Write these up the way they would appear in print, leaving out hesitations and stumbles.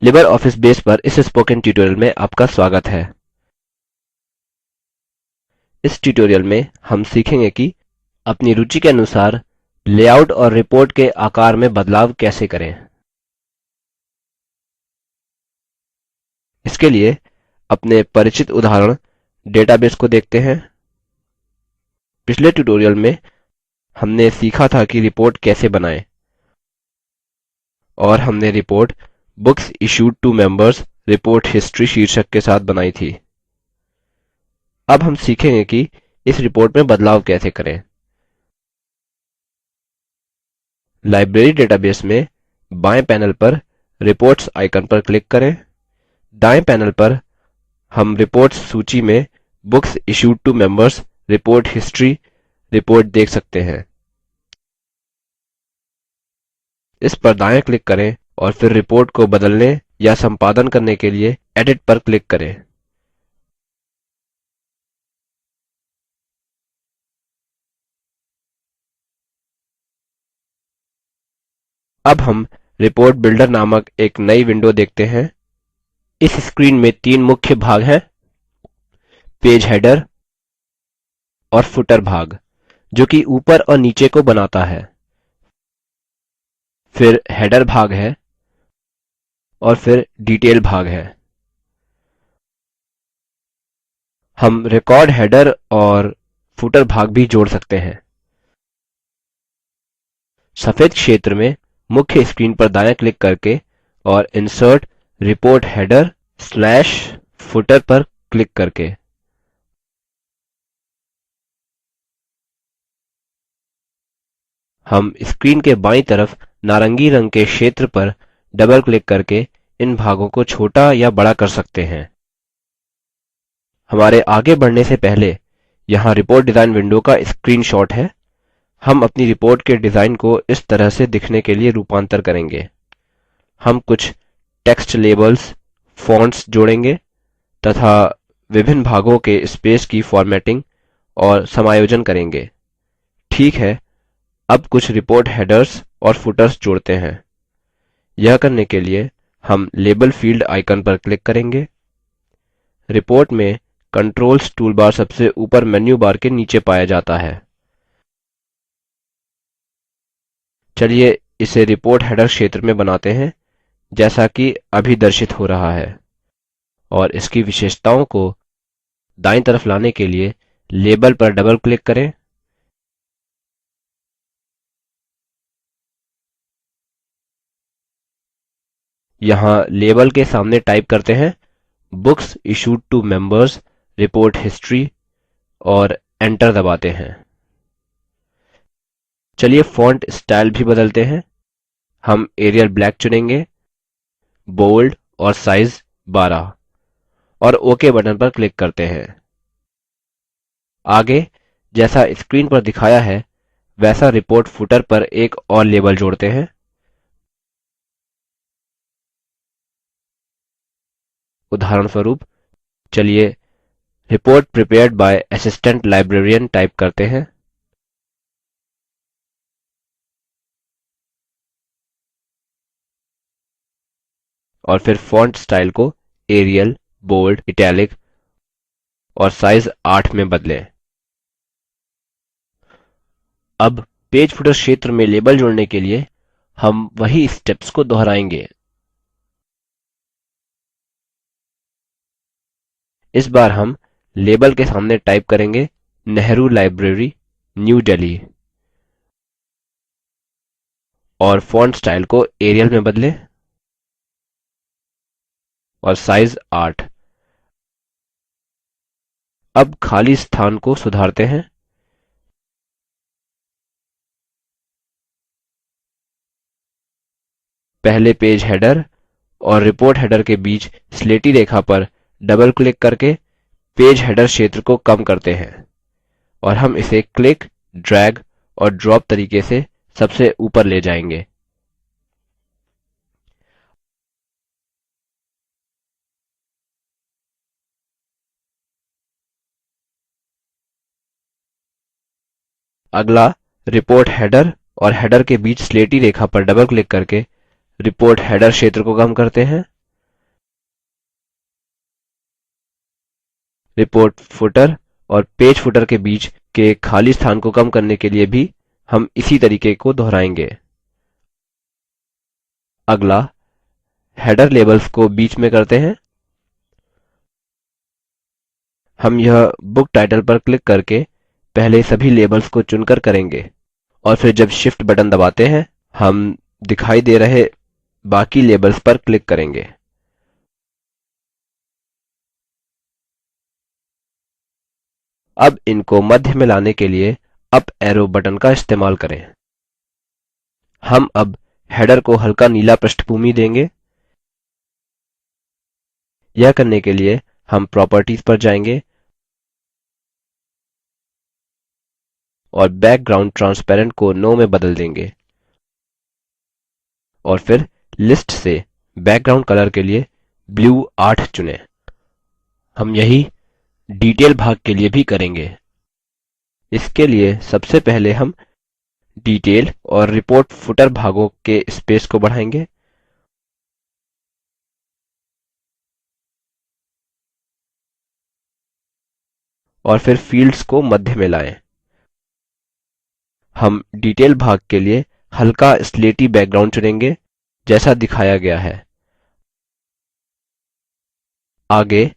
Libre office base पर इस spoken tutorial में आपका स्वागत है। इस ट्यूटोरियल में हम सीखेंगे कि अपनी रुचि के अनुसार लेआउट और रिपोर्ट के आकार में बदलाव कैसे करें। इसके लिए अपने परिचित उदाहरण डेटाबेस को देखते हैं। पिछले ट्यूटोरियल में हमने सीखा था कि रिपोर्ट कैसे बनाएं और हमने report books issued to members report history शीर्षक के साथ बनाई थी। अब हम सीखेंगे कि इस रिपोर्ट में बदलाव कैसे करें। लाइब्रेरी डेटाबेस में बाएं पैनल पर रिपोर्ट्स आइकन पर क्लिक करें। दाएं पैनल पर हम रिपोर्ट्स सूची में books issued to members report history report देख सकते हैं। इस पर दायाँ क्लिक करें और फिर रिपोर्ट को बदलने या संपादन करने के लिए एडिट पर क्लिक करें। अब हम रिपोर्ट बिल्डर नामक एक नई विंडो देखते हैं। इस स्क्रीन में तीन मुख्य भाग हैं, पेज हेडर और फुटर भाग, जो कि ऊपर और नीचे को बनाता है। फिर हेडर भाग है और फिर डिटेल भाग है। हम रिकॉर्ड हेडर और फुटर भाग भी जोड़ सकते हैं। सफेद क्षेत्र में मुख्य स्क्रीन पर दायां क्लिक करके और इंसर्ट रिपोर्ट हेडर / फुटर पर क्लिक करके। हम स्क्रीन के बायीं तरफ नारंगी रंग के क्षेत्र पर डबल क्लिक करके इन भागों को छोटा या बड़ा कर सकते हैं। हमारे आगे बढ़ने से पहले यहाँ रिपोर्ट डिजाइन विंडो का स्क्रीनशॉट है। हम अपनी रिपोर्ट के डिजाइन को इस तरह से दिखने के लिए रूपांतर करेंगे। हम कुछ टेक्स्ट लेबल्स, फॉन्ट्स जोड़ेंगे तथा विभिन्न भागों के स्पेस की फॉर्मेटिंग और समायोजन करेंगे। ठीक है, अब कुछ रिपोर्ट हेडर्स और फुटर्स जोड़ते हैं। यह करने के लिए हम लेबल फील्ड आइकन पर क्लिक करेंगे। रिपोर्ट में कंट्रोल्स टूलबार सबसे ऊपर मेन्यू बार के नीचे पाया जाता है। चलिए इसे रिपोर्ट हेडर क्षेत्र में बनाते हैं, जैसा कि अभी दर्शित हो रहा है, और इसकी विशेषताओं को दायीं तरफ लाने के लिए लेबल पर डबल क्लिक करें। यहाँ लेबल के सामने टाइप करते हैं books issued to members report history और एंटर दबाते हैं। चलिए फॉन्ट स्टाइल भी बदलते हैं। हम एरियल ब्लैक चुनेंगे, बोल्ड और साइज 12 और ओके बटन पर क्लिक करते हैं। आगे जैसा स्क्रीन पर दिखाया है वैसा रिपोर्ट फुटर पर एक और लेबल जोड़ते हैं। उदाहरणस्वरूप चलिए report prepared by assistant librarian type करते हैं। और फिर फॉन्ट स्टाइल को एरियल, बोल्ड, इटैलिक और साइज 8 में बदलें। अब पेज फुटर क्षेत्र में लेबल जोड़ने के लिए हम वही स्टेप्स को दोहराएंगे। इस बार हम लेबल के सामने टाइप करेंगे नेहरू लाइब्रेरी, न्यू दिल्ली और फॉन्ट स्टाइल को एरियल में बदलें और साइज 8। अब खाली स्थान को सुधारते हैं। पहले पेज हेडर और रिपोर्ट हेडर के बीच स्लेटी रेखा पर डबल क्लिक करके पेज हेडर क्षेत्र को कम करते हैं और हम इसे क्लिक, ड्रैग और ड्रॉप तरीके से सबसे ऊपर ले जाएंगे। अगला रिपोर्ट हेडर और हेडर के बीच स्लेटी रेखा पर डबल क्लिक करके रिपोर्ट हेडर क्षेत्र को कम करते हैं रिपोर्ट फुटर और पेज फुटर के बीच के खाली स्थान को कम करने के लिए भी हम इसी तरीके को दोहराएँगे। अगला हेडर लेबल्स को बीच में करते हैं। हम यह बुक टाइटल पर क्लिक करके पहले सभी लेबल्स को चुनकर करेंगे और फिर जब शिफ्ट बटन दबाते हैं हम दिखाई दे रहे बाकी लेबल्स पर क्लिक करेंगे। अब इनको मध्य में लाने के लिए अप एरो बटन का इस्तेमाल करें। हम अब हेडर को हल्का नीला पृष्ठभूमि देंगे। यह करने के लिए हम प्रॉपर्टीज पर जाएंगे और बैकग्राउंड ट्रांसपेरेंट को नो में बदल देंगे और फिर लिस्ट से बैकग्राउंड कलर के लिए ब्लू 8 चुनें। हम यही डिटेल भाग के लिए भी करेंगे। इसके लिए सबसे पहले हम डिटेल और रिपोर्ट फुटर भागों के स्पेस को बढ़ाएंगे और फिर फील्ड्स को मध्य में लाएं। हम डिटेल भाग के लिए हल्का स्लेटी बैकग्राउंड चुनेंगे जैसा दिखाया गया है। आगे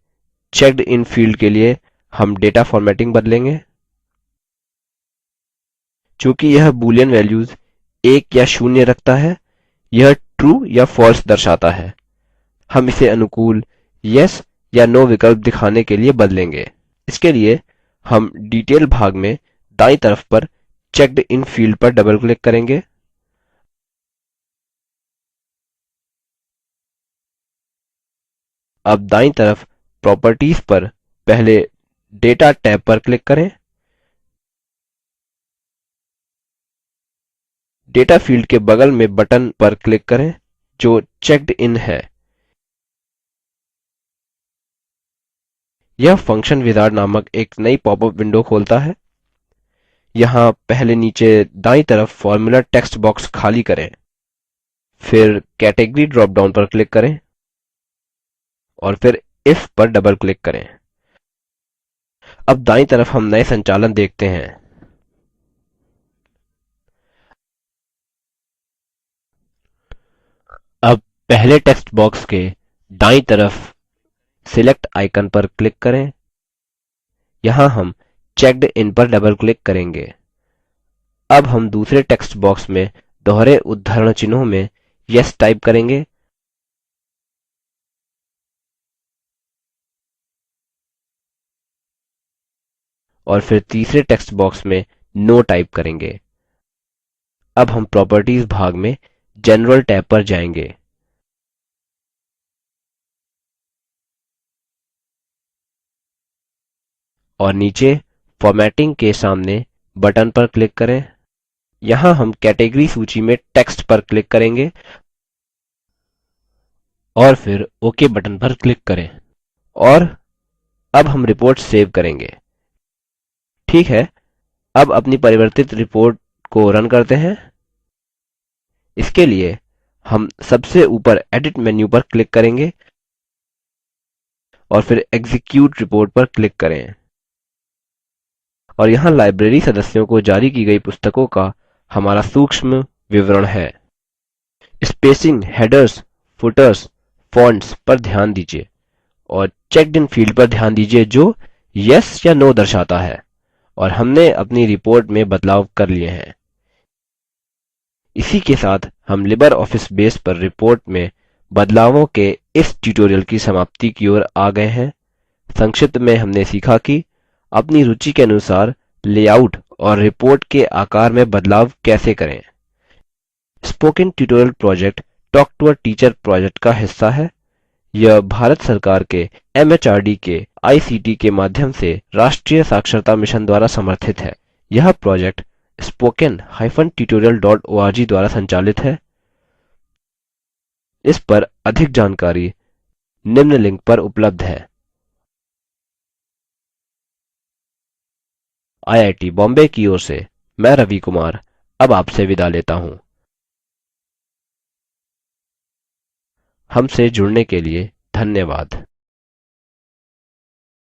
चेक्ड इन फील्ड के लिए हम डेटा फॉर्मेटिंग बदलेंगे। चूँकि यह बूलियन वैल्यूज 1 या 0 रखता है यह ट्रू या फॉल्स दर्शाता है। हम इसे अनुकूल yes या no विकल्प दिखाने के लिए बदलेंगे। इसके लिए हम डिटेल भाग में दायीं तरफ पर चेक्ड इन फील्ड पर डबल क्लिक करेंगे। अब दायीं तरफ प्रॉपर्टीज पर पहले डेटा टैब पर क्लिक करें। डेटा फील्ड के बगल में बटन पर क्लिक करें जो चेक्ड इन है। यह फंक्शन विजार्ड नामक एक नई पॉपअप विंडो खोलता है। यहाँ पहले नीचे दायीं तरफ फॉर्मूला टेक्स्ट बॉक्स खाली करें फिर कैटेगरी ड्रॉप डाउन पर क्लिक करें और फिर इफ पर डबल क्लिक करें। अब दायीं तरफ हम नए संचालन देखते हैं। अब पहले टेक्स्ट बॉक्स के दायीं तरफ सिलेक्ट आइकन पर क्लिक करें। यहाँ हम चेक्ड इन पर डबल क्लिक करेंगे। अब हम दूसरे टेक्स्ट बॉक्स में दोहरे उद्धरण चिन्हों में yes टाइप करेंगे और फिर तीसरे टेक्स्ट बॉक्स में no टाइप करेंगे। अब हम प्रॉपर्टीज भाग में जनरल टैब पर जाएंगे और नीचे फॉर्मेटिंग के सामने बटन पर क्लिक करें। यहाँ हम कैटेगरी सूची में टेक्स्ट पर क्लिक करेंगे और फिर ओके बटन पर क्लिक करें और अब हम रिपोर्ट सेव करेंगे। ठीक है, अब अपनी परिवर्तित रिपोर्ट को रन करते हैं। इसके लिए हम सबसे ऊपर एडिट मेन्यू पर क्लिक करेंगे और फिर एक्जीक्यूट रिपोर्ट पर क्लिक करें और यहाँ लाइब्रेरी सदस्यों को जारी की गई पुस्तकों का हमारा सूक्ष्म विवरण है। स्पेसिंग, हेडर्स, फुटर्स, फॉन्ट्स पर ध्यान दीजिए और चेक्ड इन फील्ड पर ध्यान दीजिए जो yes या no दर्शाता है और हमने अपनी रिपोर्ट में बदलाव कर लिए हैं। इसी के साथ हम लिबर ऑफिस बेस पर रिपोर्ट में बदलावों के इस ट्यूटोरियल की समाप्ति की ओर आ गए हैं। संक्षिप्त में हमने सीखा कि अपनी रुचि के अनुसार लेआउट और रिपोर्ट के आकार में बदलाव कैसे करें। Spoken tutorial project talk to a teacher project का हिस्सा है। यह भारत सरकार के MHRD के ICT के माध्यम से राष्ट्रीय साक्षरता मिशन द्वारा समर्थित है। यह प्रोजेक्ट spoken-tutorial.org द्वारा संचालित है। इस पर अधिक जानकारी निम्न लिंक पर उपलब्ध है। IIT बॉम्बे की ओर से मैं रवि कुमार अब आपसे विदा लेता हूँ। हमसे जुड़ने के लिए धन्यवाद।